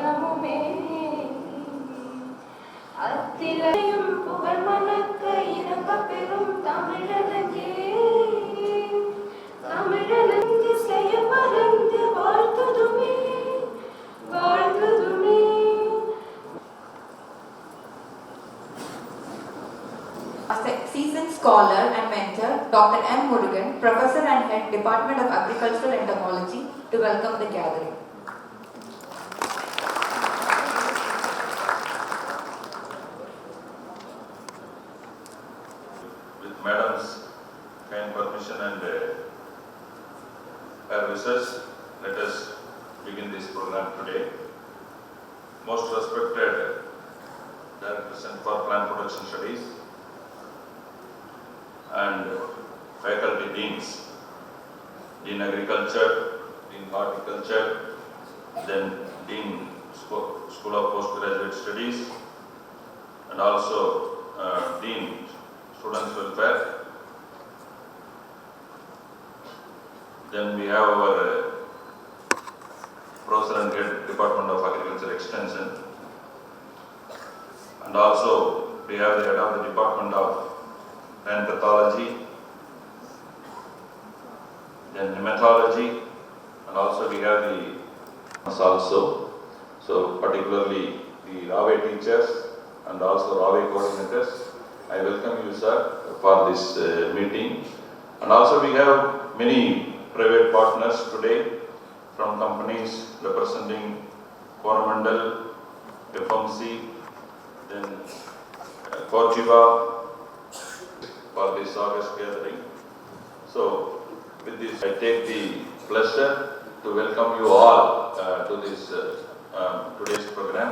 மனமுமே அத்திலையும் புகழ் மணக்க இறங்க பெறும் தமிழனே தமிழனங்கு செய்ய மறந்து வாழ்த்துதுமே வாழ்த்துதுமே. Seasoned scholar and mentor, Dr. M. Murugan, Professor and Head, Department of Agricultural Entomology, to welcome the gathering. With Madam's kind permission and her wishes, let us begin this program today. Most respected Director Center for Plant Protection Studies and faculty deans, Dean Agriculture, Dean Horticulture, then Dean School of Postgraduate Studies, and also Dean Students Welfare. Then we have our Professor and Head Department of Agriculture Extension, and also we have the Head of the Department of Plant Pathology, then Nematology, and also we have the also. So particularly the RAWE teachers and also RAWE coordinators, I welcome you, sir, for this meeting. And also we have many private partners today from companies representing Coromandel, FMC, then Corchiva, for this August gathering. So with this I take the pleasure to welcome you all to this today's program.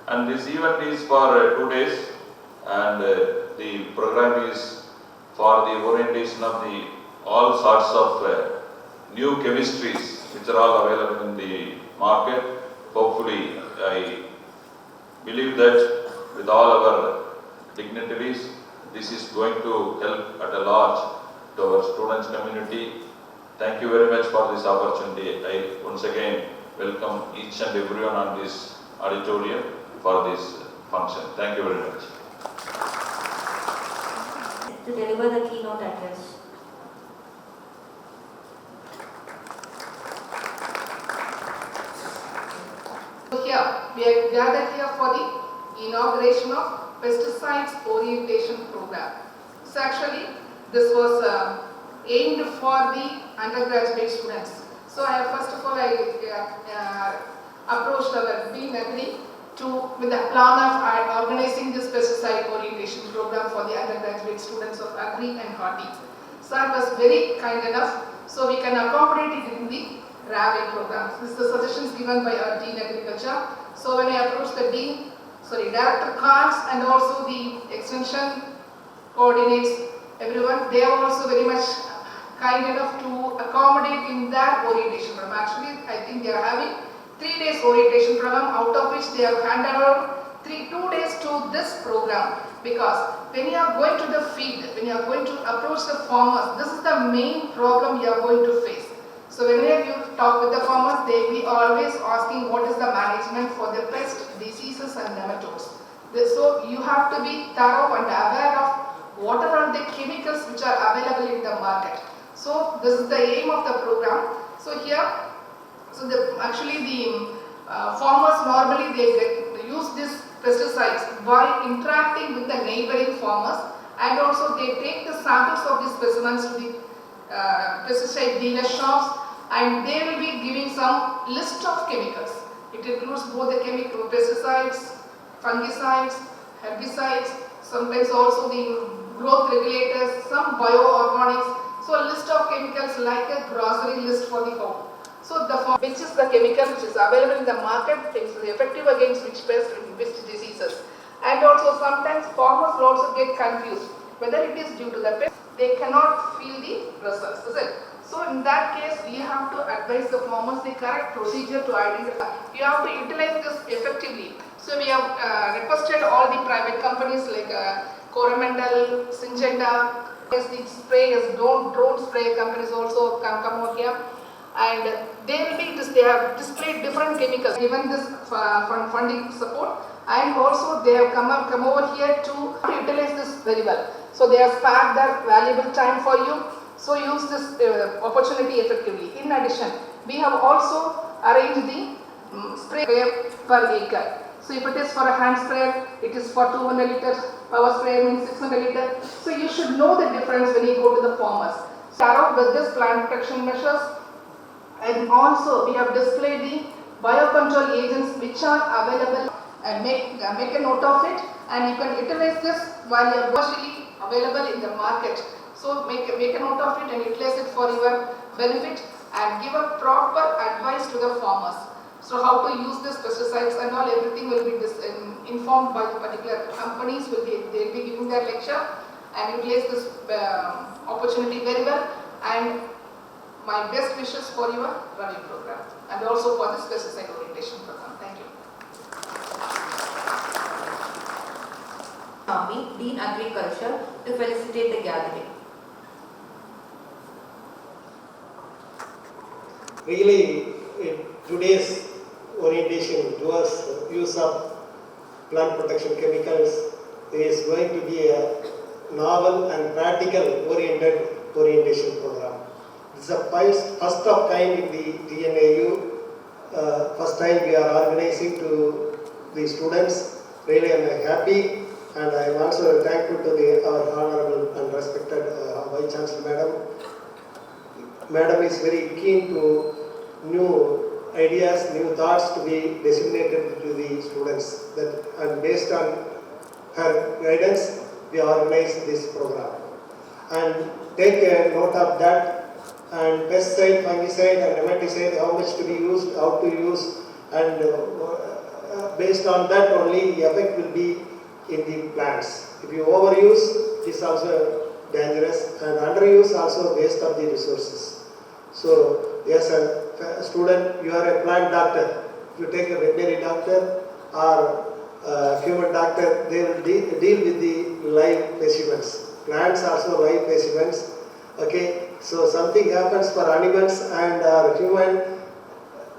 And this event is for 2 days, and the program is for the orientation of the all sorts of new chemistries which are all available in the market. Hopefully, I believe that with all our dignitaries, this is going to help at a large to our students community. Thank you very much for this opportunity. I once again welcome each and everyone on this auditorium for this function. Thank you very much. To deliver the keynote address. Here, we are gathered here for the inauguration of Pesticides Orientation Program. So actually, this was aimed for the undergraduate students. So first of all, I approached our Dean Agri with the plan of organizing this pesticide orientation program for the undergraduate students of Agri and Horti. Sir was very kind enough, so we can accommodate it in the RAWE program. This is the suggestions given by our Dean Agriculture. So when I approached the Director Cards and also the extension coordinates, everyone, they are also very much kind enough to accommodate in that orientation program. Actually, I think they are having 3 days orientation program, out of which they have handed over 2 days to this program, because when you are going to the field, when you are going to approach the farmers, this is the main problem you are going to face. So whenever you talk with the farmers, they will be always asking what is the management for the pest, diseases and nematodes. So you have to be thorough and aware of what are the chemicals which are available in the market. So this is the aim of the program. So here, actually the farmers normally they use these pesticides by interacting with the neighboring farmers, and also they take the samples of these specimens to the pesticide dealer shops, and they will be giving some list of chemicals. It includes both the chemical pesticides, fungicides, herbicides, sometimes also the growth regulators, some bioorganics. So a list of chemicals like a grocery list for the home. So which is the chemical which is available in the market, is effective against which pest and which diseases. And also sometimes farmers will also get confused whether it is due to the pest. They cannot feel the results, is it? So in that case, we have to advise the farmers the correct procedure to identify. You have to utilize this effectively. So we have requested all the private companies like Coromandel, Syngenta, the sprayers, drone spray companies also come out here, and They have displayed different chemicals, given this funding support, and also they have come over here to utilize this very well. So they have spared their valuable time for you. So use this opportunity effectively. In addition, we have also arranged the spray per acre. So if it is for a hand sprayer, it is for 200 liters. Power sprayer means 600 liters. So you should know the difference when you go to the farmers. So around with this plant protection measures, and also we have displayed the biocontrol agents which are available, and make a note of it, and you can utilize this while you are actually available in the market. So make a note of it and utilize it for your benefit, and give a proper advice to the farmers. So how to use this pesticides and all, everything will be informed by the particular companies. They'll be giving their lecture, and utilize this opportunity very well. And my best wishes for your running program, and also for this pesticide orientation program. Thank you. Dean Agriculture, to felicitate the gathering. Really, today's orientation towards use of plant protection chemicals is going to be a novel and practical orientation program. It's the first of kind in the TNAU. First time we are organizing to the students. Really, I am happy, and I am also thankful to our honorable and respected Vice Chancellor Madam. Madam is very keen to new ideas, new thoughts to be disseminated to the students. And based on her guidance, we organize this program. And take a note of that. And pesticide, fungicide, and nematicide, how much to be used, how to use, and based on that only the effect will be in the plants. If you overuse, it is also dangerous, and underuse also waste of the resources. So, yes, a student, you are a plant doctor. If you take a veterinary doctor or human doctor, they will deal with the live specimens. Plants also live specimens. Okay, so something happens for animals and human,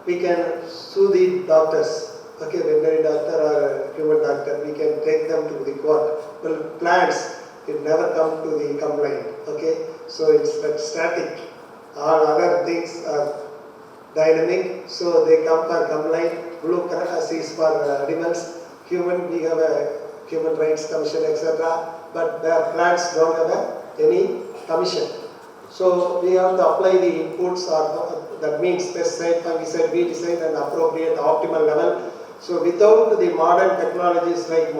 we can sue the doctors. Okay, veterinary doctor or human doctor, we can take them to the court. Well, plants, it never come to the complaint. Okay, so it's that static. All other things are dynamic, so they come for complaint. Blue color is for animals. Human, we have a Human Rights Commission, etc. But their plants don't have any commission. So we have to apply the inputs, that means pesticide, fungicide, weedicide, and appropriate optimal level. So without the modern technologies like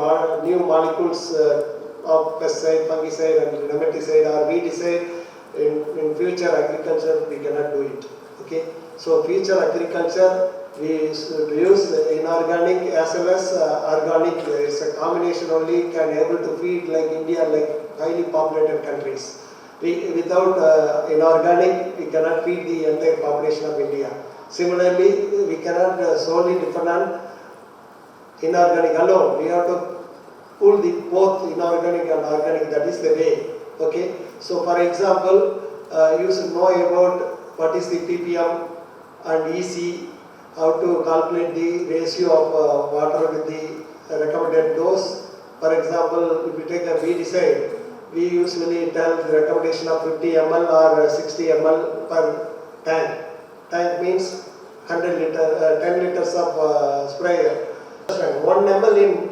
new molecules of pesticide, fungicide, and nematicide or weedicide, in future agriculture we cannot do it. Okay. So future agriculture we should use inorganic as well as organic. It's a combination only can able to feed like India, like highly populated countries. Without inorganic, we cannot feed the entire population of India. Similarly, we cannot solely depend on inorganic alone. We have to pull both inorganic and organic. That is the way. Okay. So, for example, you should know about what is the ppm and EC, how to calculate the ratio of water with the recommended dose. For example, if you take a weedicide, we usually tell the recommendation of 50 ml or 60 ml per tank. Tank means 10 liters of sprayer. 1 ml in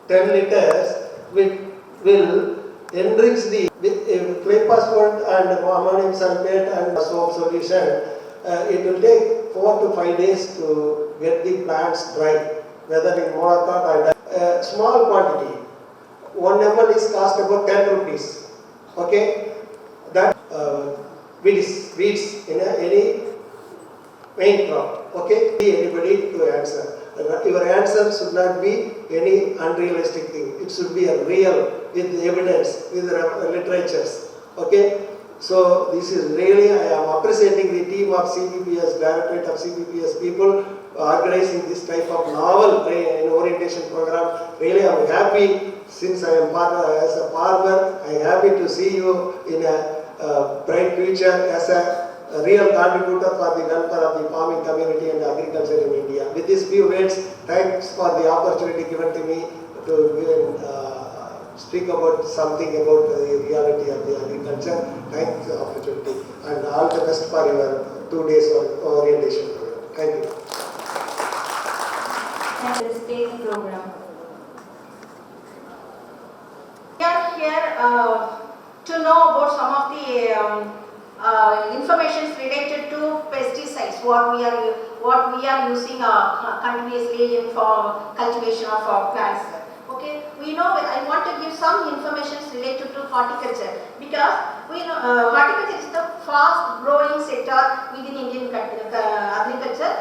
10 liters will enrich the clay phosphate and ammonium sulfate and soap solution. It will take 4 to 5 days to get the plants dry, whether in monocot or small quantity. 1 ml is cost about 10 rupees. Okay, that weeds in any main crop. Okay, anybody to answer. Your answer should not be any unrealistic thing. It should be a real with evidence, with literatures. Okay, so this is really, I am appreciating the team of CBPS, Directorate of CBPS people organizing this type of novel orientation program. Really, I am happy. Since I am as a farmer, I am happy to see you in a bright future as a a real contributor for the welfare of the farming community and agriculture in India. With these few words, thanks for the opportunity given to me to speak about something about the reality of the agriculture. Thanks for the opportunity and all the best for your 2 days orientation program. Thank you. And the stage program. We are here to know about some of the information related to pesticides. What we are using continuously for cultivation of our plants. Okay, we know. I want to give some information related to horticulture because we know horticulture is the fast-growing sector within Indian agriculture.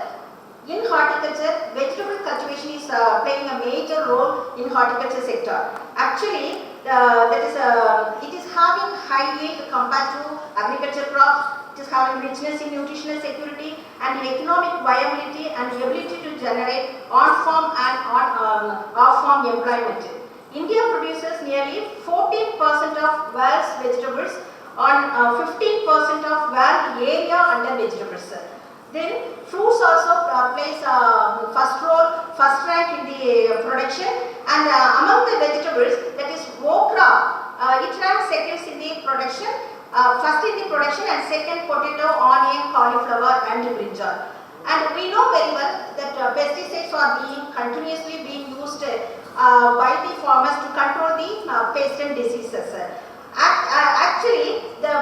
In horticulture, vegetable cultivation is playing a major role in horticulture sector. Actually, it is having high yield compared to agriculture crops. It is having richness in nutritional security and economic viability and ability to generate on-farm and off-farm employment. India produces nearly 14% of world's vegetables on 15% of world area under vegetables. Then fruits also plays first rank in the production, and among the vegetables, that is okra, it ranks second in the production, first in the production and second potato, onion, cauliflower and brinjal. And we know very well that pesticides are continuously being used by the farmers to control the pest and diseases. Actually, the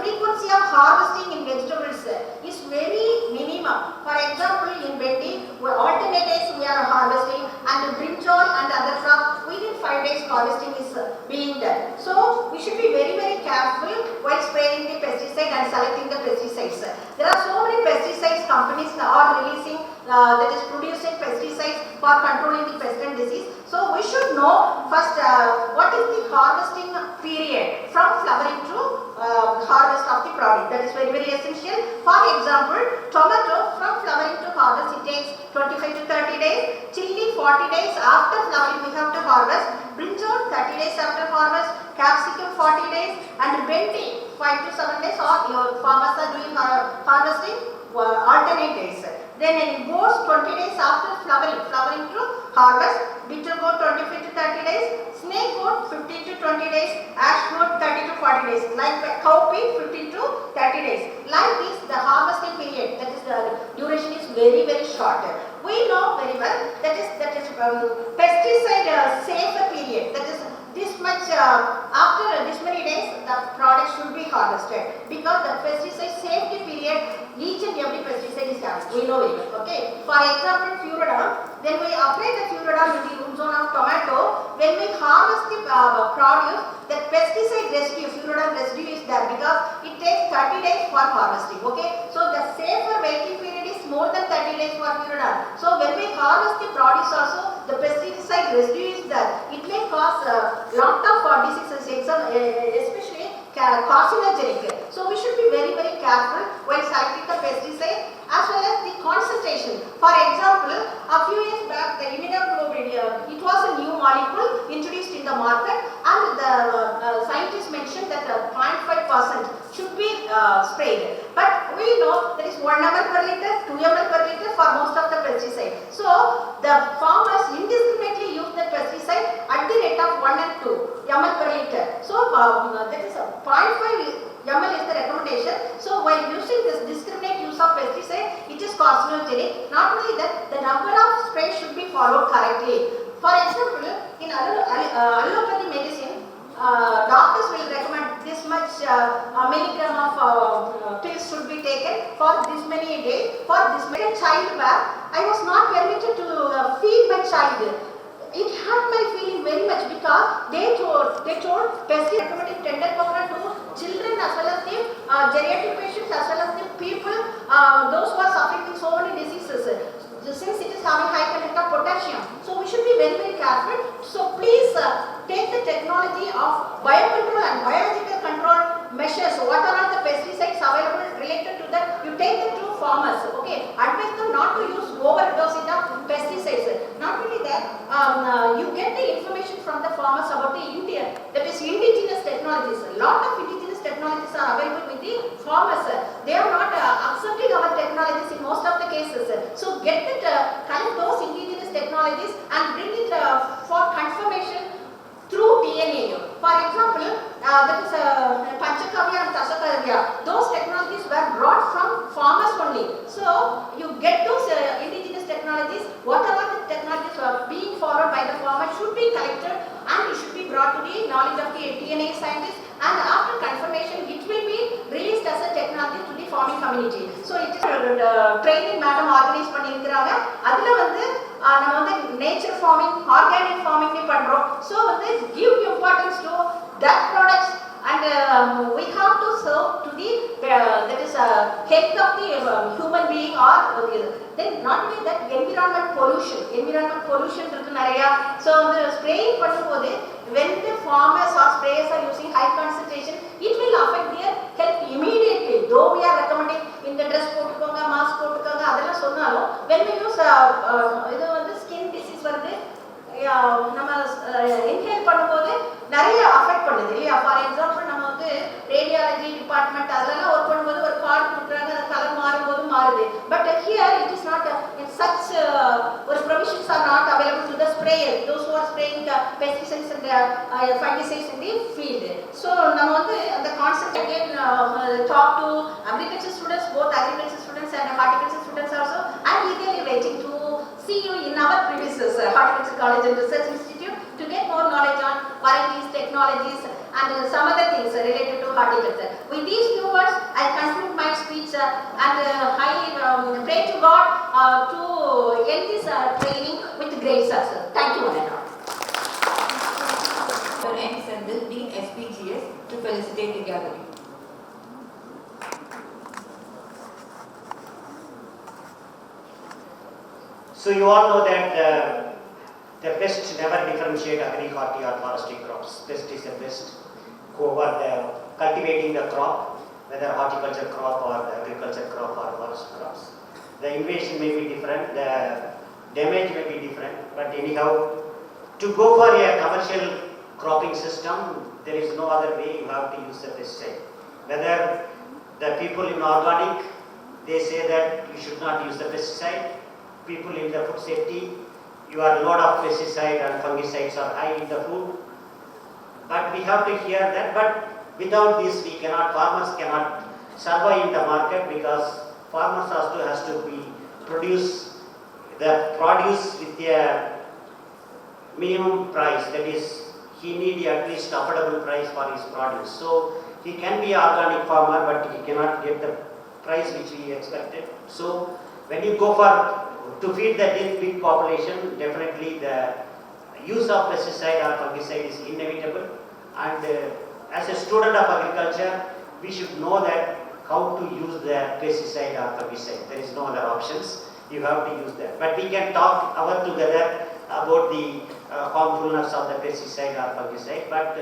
frequency of harvesting in vegetables is very minimum. For example, in Bendi, alternate days we are harvesting, and brinjal and other crops within 5 days harvesting is being done. So we should be very careful while spraying the pesticide and selecting the pesticides. There are so many pesticides companies are releasing, that is producing pesticides for controlling the pest and disease. So we should know first what is the harvesting period from flowering to harvest of the product. That is very essential. For example, tomato from flowering to harvest it takes 25 to 30 days. Chilli 40 days after flowering we have to harvest. Brinjal 30 days after harvest. Capsicum 40 days, and Bendi 5 to 7 days. Or your farmers are doing harvesting alternate days. Then in goats 20 days after flowering to harvest. Bitter goat 25 to 30 days. Snake goat 15 to 20 days. Ash goat 30 to 40 days. Like cowpea 15 to 30 days. Like this, the harvesting period, that is the duration is very short. We know very well that is pesticide safer period. That is this much after this many days the product should be harvested, because the pesticide safety period each and every pesticide is having. We know very well. Okay. For example, Furadon. Then we apply the Furadon in the root zone of tomato. When we harvest the produce, that pesticide residue, Furadon residue is there because it takes 30 days for harvesting. Okay. So the safer waiting period is more than 30 days for Furadon. So when we harvest the produce also, the pesticide residue is there. It may cause lot of diseases, especially carcinogenic. So we should be very careful while selecting the pesticide as well as the concentration. For example, a few years back the immunoglobulin, it was a new molecule introduced in the market, and the scientists mentioned that 0.5% should be sprayed. But we know that is 1 ml per liter, 2 ml per liter for most of the pesticide. So the farmers indiscriminately use the pesticide at the rate of 1 and 2 ml per liter. So that is 0.5 ml is the recommendation. So while using this discriminate use of pesticide, it is carcinogenic. Not only that, the number of sprays should be followed correctly. For example, in allopathy medicine, doctors will recommend this much milligram of pills should be taken for this many days. For this many childbirth, I was not permitted to feed my child. It hurt my feeling very much because they told pesticide recommending tender coconut to children as well as the geriatric patients as well as the people those who are suffering with so many diseases. Since it is having high content of potassium, so we should be very careful. So please take the technology of biocontrol and biological control measures. What are all the pesticides available related to that? You take them to farmers. Okay, advise them not to use overdosage of pesticides. Not only that, you get the information from the farmers about the Indian, that is indigenous technologies. A lot of indigenous technologies are available with the farmers. technologies and bring it for confirmation through TNAU. For example, that is Panchakavya and Tasakavya. Those technologies were brought from farmers only. So you get those indigenous technologies. Whatever the technologies are being followed by the farmers should be collected and it should be brought to the knowledge of the TNAU scientists. And after confirmation, it will be released as a technology to the farming community. So it is training madam organize பண்ணிருக்காங்க. அதுல வந்து நம்ம வந்து nature farming, organic farming ni பண்றோம். So வந்து give importance to that products and we have to serve to the that is health of the human being or then not only that environment pollution இருக்கு நிறைய. So வந்து spraying பண்ணும்போது when the farmers or sprayers are using high concentration, it will affect their health immediately. Though we are recommending in the dress போட்டுக்கோங்க, mask போட்டுக்கோங்க அதெல்லாம் சொன்னாலும் when we use இது வந்து skin disease வருது நம்ம இன்ஹேல் பண்ணும்போது நிறைய அஃபெக்ட் பண்ணுது இல்லையா. ஃபார் எக்ஸாம்பிள் நம்ம வந்து ரேடியாலஜி டிபார்ட்மெண்ட் அதெல்லாம் ஒர்க் பண்ணும்போது ஒரு கார்டு கொடுக்குறாங்க, அந்த கலர் மாறும்போது மாறுது. But here it is not in such ஒரு provisions are not available to the sprayer those who are spraying pesticides and fungicides in the field. So நம்ம வந்து அந்த concept again talk to agriculture students, both agriculture students and horticulture students also. I am eagerly waiting to see you in our premises, Horticulture College and Research Institute, to get more knowledge on varieties, technologies and some other things related to horticulture. With these few words, I conclude my speech and I pray to God to end this training with great success. Thank you, Anna. Dr. N. Sendil, Dean SPGS, to felicitate the gathering. So you all know that the pest never differentiate agri, horti or forestry crops. Pest is a pest. Over the cultivating the crop, whether horticulture crop or the agriculture crop or forest crops. The invasion may be different, the damage may be different, but anyhow, to go for a commercial cropping system, there is no other way. You have to use the pesticide. Whether the people in organic, they say that you should not use the pesticide. People in the food safety, your load of pesticide and fungicides are high in the food. But we have to hear that. But without this, farmers cannot survive in the market, because farmers also has to be produce the produce with a minimum price. That is, he need at least affordable price for his produce. So he can be organic farmer, but he cannot get the price which he expected. So when you go for to feed the big population, definitely the use of pesticide or fungicide is inevitable. And as a student of agriculture, we should know that how to use the pesticide or fungicide. There is no other options. You have to use that. But we can talk our together about the harmfulness of the pesticide or fungicide. But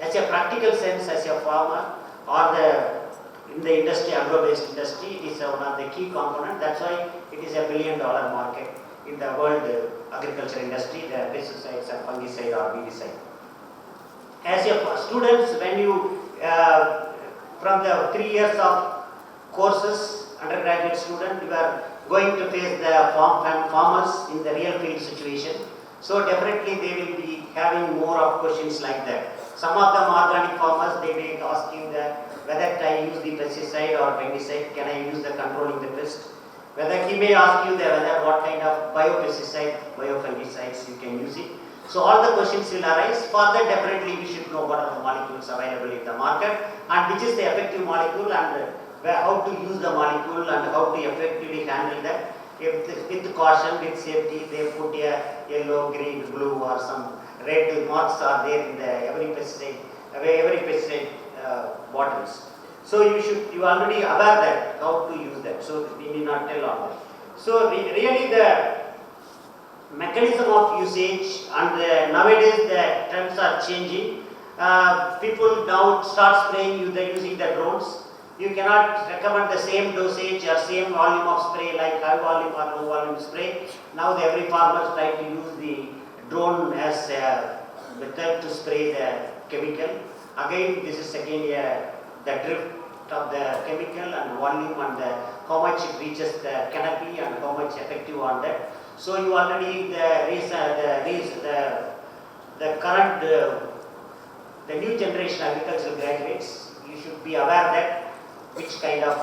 as a practical sense, as a farmer or in the industry, agro-based industry, it is one of the key components. That's why it is a $1 billion market in the world agriculture industry, the pesticides and fungicide or weedicide. As a students, when you, from the 3 years of courses, undergraduate student, you are going to face the farmers in the real field situation. So definitely they will be having more of questions like that. Some of them organic farmers, they may ask you that whether I use the pesticide or fungicide, can I use the controlling the pest? Whether he may ask you that whether what kind of biopesticide, biofungicides you can use it. So all the questions will arise. For that, definitely we should know what are the molecules available in the market and which is the effective molecule and how to use the molecule and how to effectively handle that. With caution, with safety, they put a yellow, green, blue or some red marks are there in the every pesticide bottles. So you already aware that how to use that. So we need not tell on that. So really the mechanism of usage and nowadays the trends are changing. People now start spraying using the drones. You cannot recommend the same dosage or same volume of spray like high volume or low volume spray. Now every farmer try to use the drone as a method to spray the chemical. Again, this is again the drift of the chemical and volume and how much it reaches the canopy and how much effective on that. So you already the current the new generation agricultural graduates, you should be aware that which kind of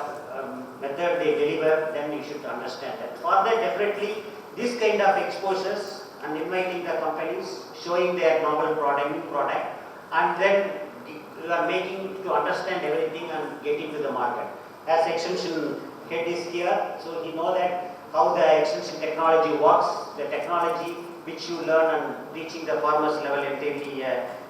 method they deliver, then you should understand that. For that, definitely this kind of exposures and inviting the companies, showing their novel product, new product, and then you are making to understand everything and getting to the market. As extension head is here, so he know that how the extension technology works, the technology which you learn and reaching the farmers level entirely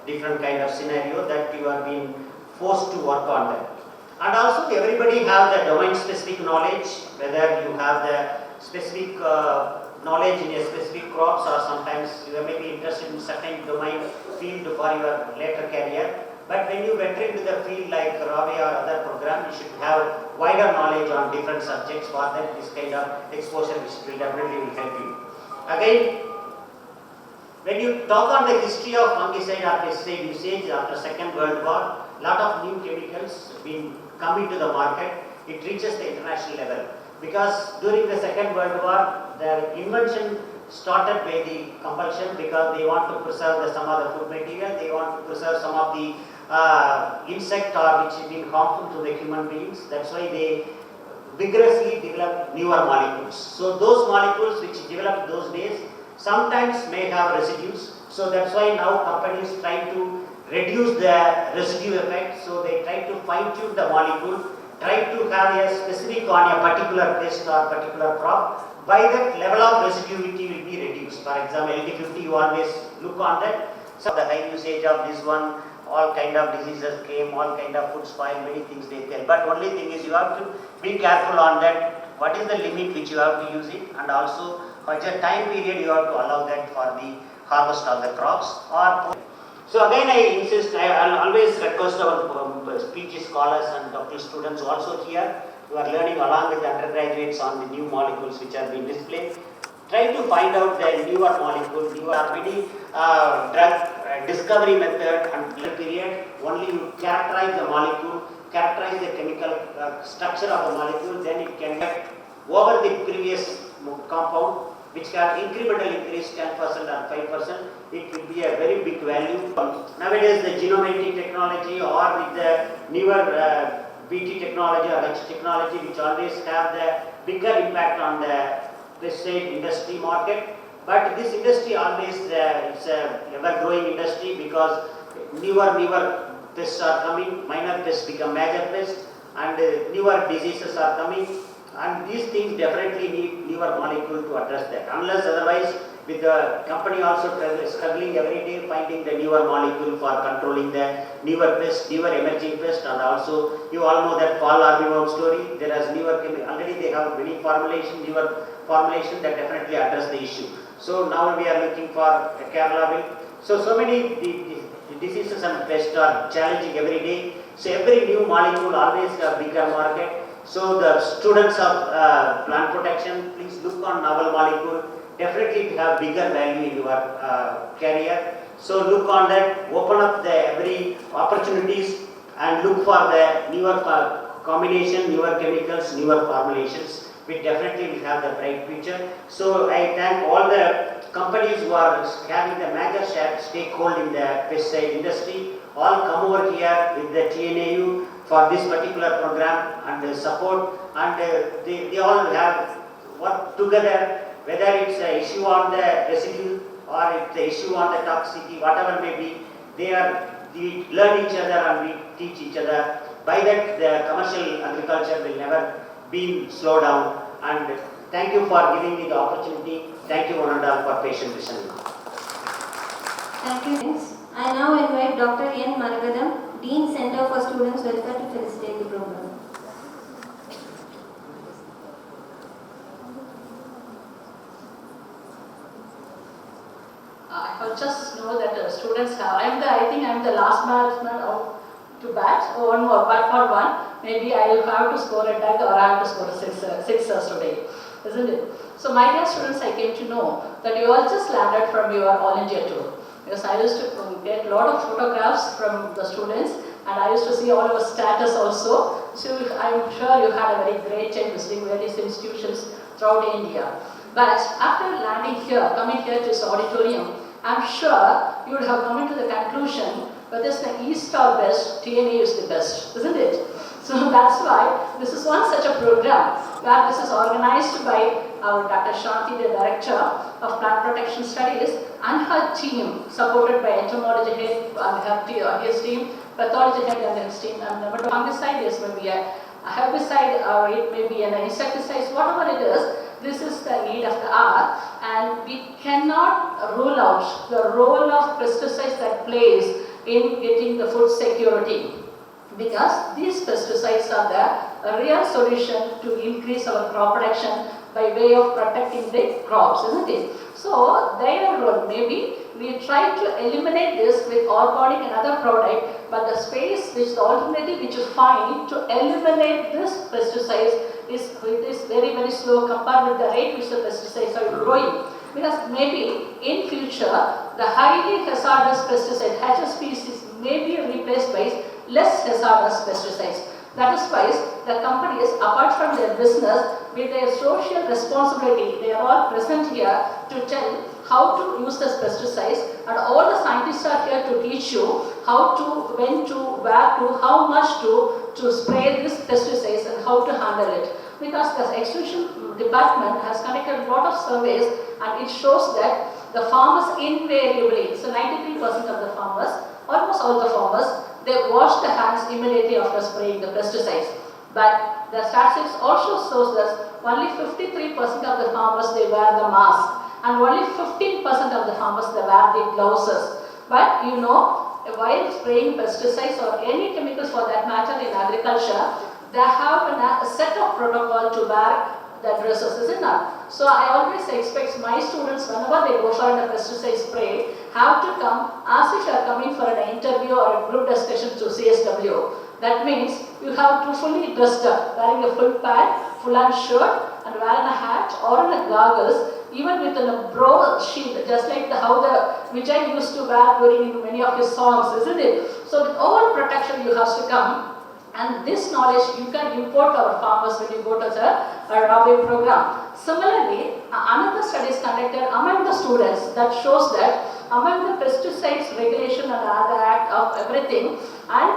different kind of scenario that you are being forced to work on that. And also everybody have the domain specific knowledge, whether you have the specific knowledge in a specific crops, or sometimes you may be interested in certain domain field for your later career. But when you venture into the field like Ravi or other program, you should have wider knowledge on different subjects. For that, this kind of exposure which will definitely will help you. Again, when you talk on the history of fungicide or pesticide usage after Second World War, lot of new chemicals been coming to the market. It reaches the international level because during the Second World War, the invention started by the compulsion because they want to preserve some of the food material, they want to preserve some of the insect or which has been harmful to the human beings. That's why they vigorously develop newer molecules. So those molecules which developed those days sometimes may have residues. So that's why now companies try to reduce the residue effect. So they try to fine tune the molecule, try to have a specific on a particular pest or particular crop. By that level of residuity will be reduced. For example, LD50 you always look on that. So the high usage of this one, all kind of diseases came, all kind of food spoil, many things they tell. But only thing is you have to be careful on that. What is the limit which you have to use it, and also what is the time period you have to allow that for the harvest of the crops. Or so again I insist, I always request our speech scholars and doctoral students also here who are learning along with the undergraduates on the new molecules which are being displayed. Try to find out the newer molecule, newer many drug discovery method and period. Only you characterize the molecule, characterize the chemical structure of the molecule, then it can get over the previous compound, which can incrementally increase 10% and 5%. It will be a very big value. Nowadays, the genomic technology or with the newer BT technology or H technology, which always have the bigger impact on the pesticide industry market. But this industry always it's a ever-growing industry because newer pests are coming, minor pests become major pests, and newer diseases are coming. And these things definitely need newer molecule to address that. Unless otherwise, with the company also struggling every day finding the newer molecule for controlling the newer pests, newer emerging pests, and also you all know that Paul Armstrong story. There is newer already they have many formulation, newer formulation that definitely address the issue. So now we are looking for a Kerala bill. So many diseases and pests are challenging every day. So every new molecule always a bigger market. So the students of plant protection, please look on novel molecule. Definitely have bigger value in your career. So look on that, open up the every opportunities and look for the newer combination, newer chemicals, newer formulations. We definitely will have the bright future. So I thank all the companies who are having the major stakehold in the pesticide industry. All come over here with the TNAU for this particular program and support, and they all have worked together, whether it's an issue on the residue or it's an issue on the toxicity, whatever may be, we learn each other and we teach each other. By that, the commercial agriculture will never be slowed down. And thank you for giving me the opportunity. Thank you one and all for patient listening. Thank you. Thanks. I now invite Dr. N. Maragadam, Dean Center for Students Welfare, to facilitate the program. I just know that students have. I think I'm the last batsman out to bat. One more, but for one. Maybe I will have to score a tag or I have to score a six today, isn't it? So my dear students, I came to know that you all just landed from your All India tour. Because I used to get a lot of photographs from the students, and I used to see all your status also. So I'm sure you had a very great time visiting various institutions throughout India. But after landing here, coming here to this auditorium, I'm sure you would have come into the conclusion whether it's the East or West, TNAU is the best, isn't it? So that's why this is one such a program where this is organized by our Dr. Shanti, the Director of Plant Protection Studies, and her team, supported by entomology head and his team, pathology head and his team, and the fungicide is maybe a herbicide or it may be an insecticide, whatever it is. This is the need of the hour, and we cannot rule out the role of pesticides that plays in getting the food security, because these pesticides are the real solution to increase our crop production by way of protecting the crops, isn't it? So their role, maybe we try to eliminate this with organic and other product, but the space which the alternative which you find to eliminate this pesticides is very very slow compared with the rate which the pesticides are growing. Because maybe in future the highly hazardous pesticide HSPCs may be replaced by less hazardous pesticides. That is why the companies, apart from their business, with their social responsibility, they are all present here to tell how to use this pesticides, and all the scientists are here to teach you how to, when to, where to, how much to spray this pesticides and how to handle it. Because the extension department has conducted a lot of surveys, and it shows that the farmers invariably, so 93% of the farmers, almost all the farmers, they wash their hands immediately after spraying the pesticides. But the statistics also shows that only 53% of the farmers they wear the mask, and only 15% of the farmers they wear the gloves. But you know, while spraying pesticides or any chemicals for that matter in agriculture, they have a set of protocol to wear the dresses, isn't it? So I always expect my students, whenever they go for a pesticide spray, have to come as if you are coming for an interview or a group discussion to CSW. That means you have to fully dressed up, wearing a full pant, full on shirt, and wearing a hat or in a goggles, even with a broad sheet, just like how the Vijay used to wear during many of his songs, isn't it? So with all protection you have to come. And this knowledge you can import our farmers when you go to the Rabi program. Similarly, another study is conducted among the students that shows that among the pesticides regulation and other act of everything, and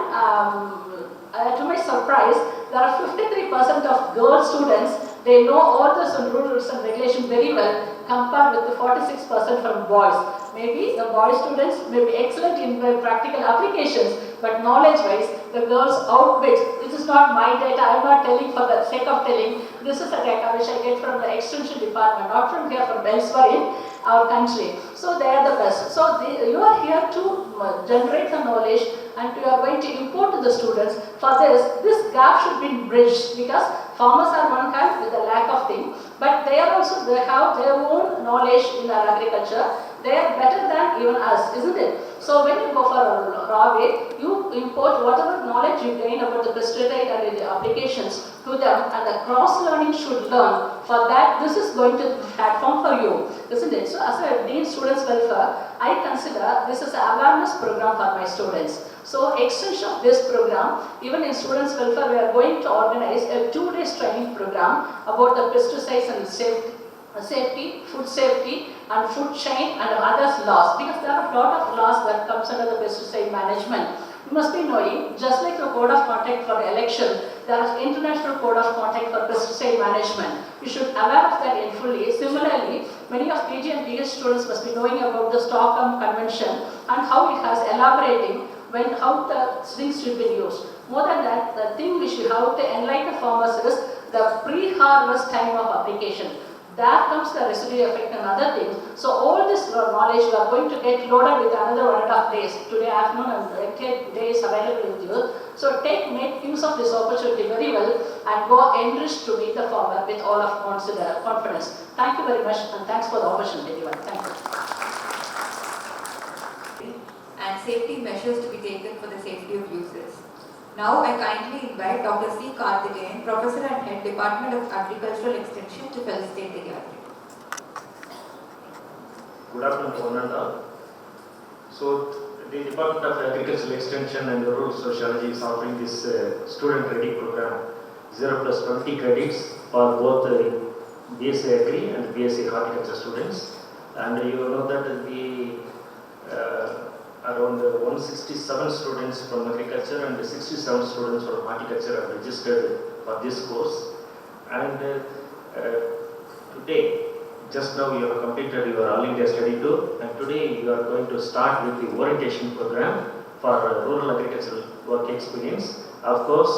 to my surprise, there are 53% of girl students. They know all this rules and regulation very well, compared with the 46% from boys. Maybe the boy students may be excellent in their practical applications, but knowledge-wise, the girls outwit. This is not my data. I am not telling for the sake of telling. This is the data which I get from the extension department, not from here, from elsewhere in our country. So they are the best. So you are here to generate the knowledge, and you are going to import to the students. For this gap should be bridged, because farmers are one hand with a lack of thing, but they are also, they have their own knowledge in our agriculture. They are better than even us, isn't it? So when you go for a raw way, you import whatever knowledge you gain about the pesticide and the applications to them, and the cross-learning should learn. For that, this is going to be a platform for you, isn't it? So as a Dean Students Welfare, I consider this is an awareness program for my students. So extension of this program, even in Students Welfare, we are going to organize a 2-day training program about the pesticides and safety, food safety and food chain and others laws, because there are a lot of laws that comes under the pesticide management. You must be knowing, just like the code of conduct for election, there is international code of conduct for pesticide management. You should aware of that in fully. Similarly, many of PG and PhD students must be knowing about the Stockholm Convention and how it has elaborating how the things should be used. More than that, the thing which you have to enlighten farmers is the pre-harvest time of application. There comes the residue effect and other things. So all this knowledge we are going to get loaded with another 1.5 days. Today afternoon and day is available with you. So make use of this opportunity very well and go enriched to meet the farmer with all of confidence. Thank you very much, and thanks for the opportunity given. Thank you. And safety measures to be taken for the safety of users. Now I kindly invite Dr. C. Karthikeyan, Professor and Head, Department of Agricultural Extension, to felicitate the gathering. Good afternoon, one and all. So, the Department of Agricultural Extension and Rural Sociology is offering this student credit program, 0 + 20 credits for both BSc Agri and BSc Horticulture students. And you know that the around 167 students from agriculture and 67 students from horticulture are registered for this course. And today, just now you have completed your All India Study Tour, and today you are going to start with the orientation program for rural agricultural work experience. Of course,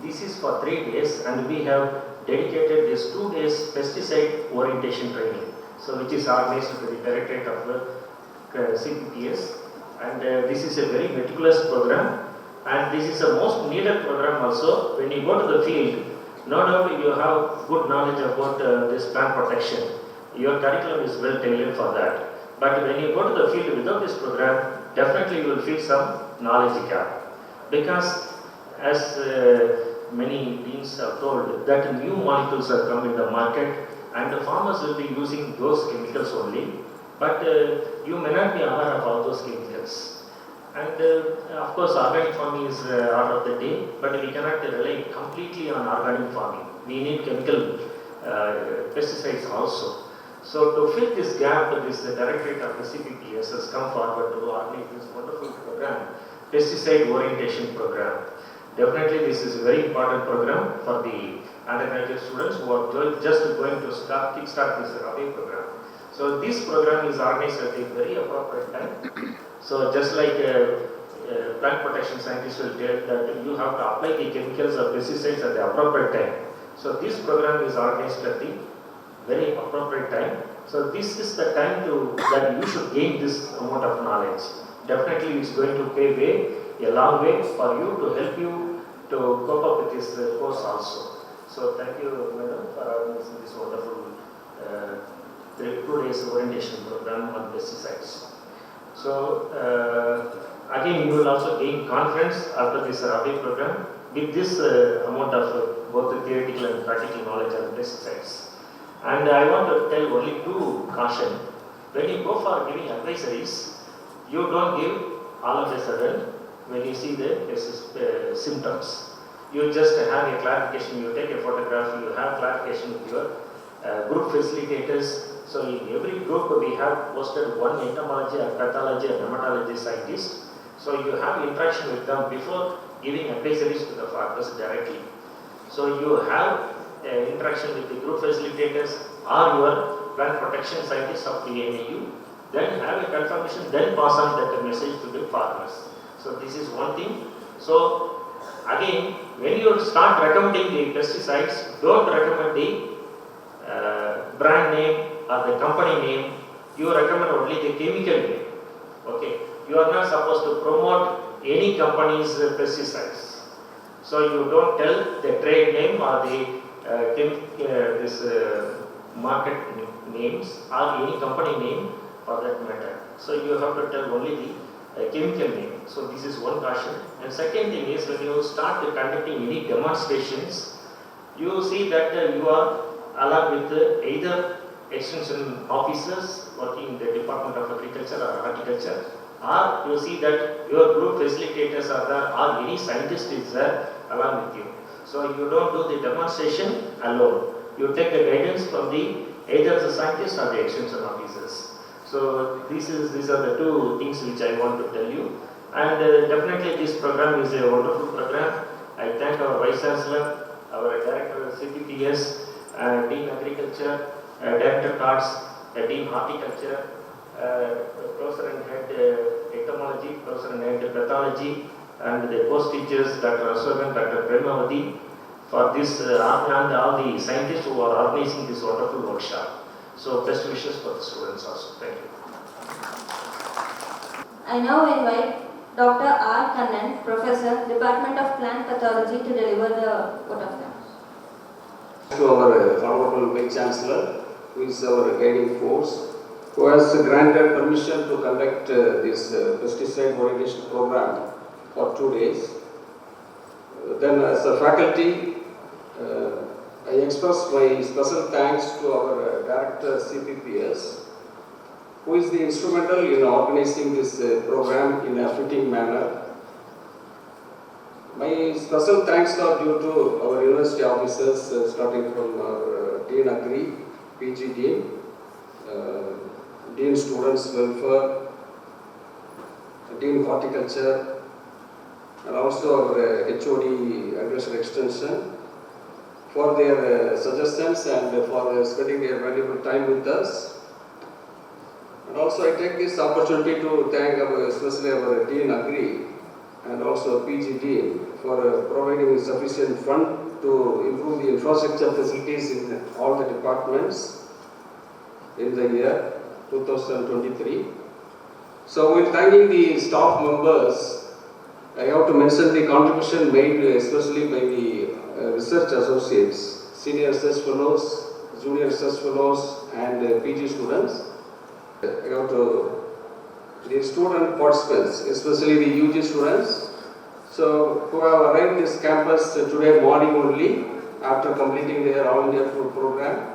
this is for 3 days, and we have dedicated this 2 days pesticide orientation training, so which is organized by the Directorate of CPPS, and this is a very meticulous program, and this is the most needed program also. When you go to the field, no doubt you have good knowledge about this plant protection. Your curriculum is well tailored for that. But when you go to the field without this program, definitely you will feel some knowledge gap. Because as many deans have told, that new molecules have come in the market and the farmers will be using those chemicals only. But you may not be aware of all those chemicals. And of course, organic farming is order of the day, but we cannot rely completely on organic farming. We need chemical pesticides also. So to fill this gap, this Directorate of the CPPS has come forward to organize this wonderful program, Pesticide Orientation Program. Definitely this is a very important program for the undergraduate students who are just going to kickstart this RA program. So this program is organized at a very appropriate time. So just like plant protection scientists will tell that you have to apply the chemicals or pesticides at the appropriate time. So this program is organized at the very appropriate time. So this is the time that you should gain this amount of knowledge. Definitely it's going to pay a long way for you to help you to cope up with this course also. So thank you, madam, for organizing this wonderful 2 days orientation program on pesticides. So again, you will also gain confidence after this RA program with this amount of both theoretical and practical knowledge on pesticides. And I want to tell only 2 caution. When you go for giving advisories, you don't give all of a sudden when you see the symptoms. You just have a clarification, you take a photograph, you have clarification with your group facilitators. So in every group we have posted one entomology or pathology or dermatology scientist. So you have interaction with them before giving advisories to the farmers directly. So you have interaction with the group facilitators or your plant protection scientists of TNAU. Then have a confirmation, then pass on that message to the farmers. So this is one thing. So again, when you start recommending the pesticides, don't recommend the brand name or the company name. You recommend only the chemical name. Okay. You are not supposed to promote any company's pesticides. So you don't tell the trade name or the market names or any company name for that matter. So you have to tell only the chemical name. So this is one caution. And second thing is, when you start conducting any demonstrations, you see that you are along with either extension officers working in the Department of Agriculture or Horticulture, or you see that your group facilitators are there or any scientist is there along with you. So you don't do the demonstration alone. You take the guidance from either the scientists or the extension officers. So these are the 2 things which I want to tell you. And definitely this program is a wonderful program. I thank our Vice Chancellor, our Director of CPPS, Dean Agriculture, Director Cards, Dean Horticulture, Professor and Head Entomology, Professor and Head Pathology, and the post teachers, Dr. Ashokan, Dr. Premavati, for this and all the scientists who are organizing this wonderful workshop. So best wishes for the students also. Thank you. I now invite Dr. R. Kannan, Professor, Department of Plant Pathology, to deliver the vote of thanks. To our Honorable Vice Chancellor, who is our guiding force, who has granted permission to conduct this pesticide orientation program for 2 days. Then as a faculty, I express my special thanks to our Director CPPS, who is the instrumental in organizing this program in a fitting manner. My special thanks are due to our university officers, starting from our Dean Agri, PG Dean, Dean Students Welfare, Dean Horticulture, and also our HOD Agriculture Extension for their suggestions and for spending their valuable time with us. And also I take this opportunity to thank especially our Dean Agri and also PG Dean for providing sufficient fund to improve the infrastructure facilities in all the departments in the year 2023. So while thanking the staff members, I have to mention the contribution made especially by the research associates, senior research fellows, junior research fellows and PG students. I have to the student participants, especially the UG students, so who have arrived this campus today morning only after completing their all India tour program.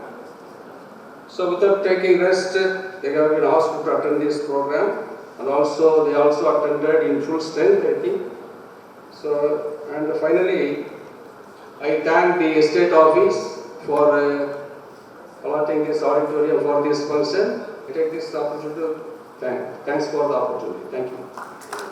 So without taking rest, they have been asked to attend this program, and also they also attended in full strength, I think. So, and finally, I thank the state office for allotting this auditorium for this function. I take this opportunity to thanks for the opportunity. Thank you.